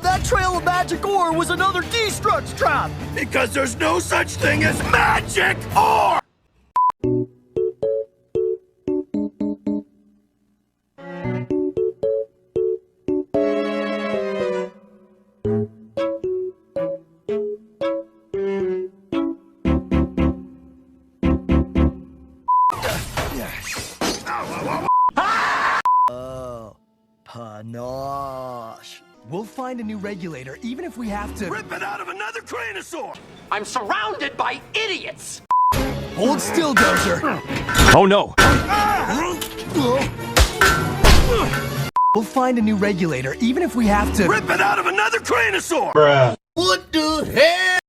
that trail of magic ore was another Dinotrux trap! Because there's no such thing as magic ore! Oh, panache. We'll find a new regulator, even if we have to Rip it out of another cranosaur! I'm surrounded by idiots! hold still, Dozer. Oh no! We'll find a new regulator, even if we have to Rip it out of another cranosaur! What the hell?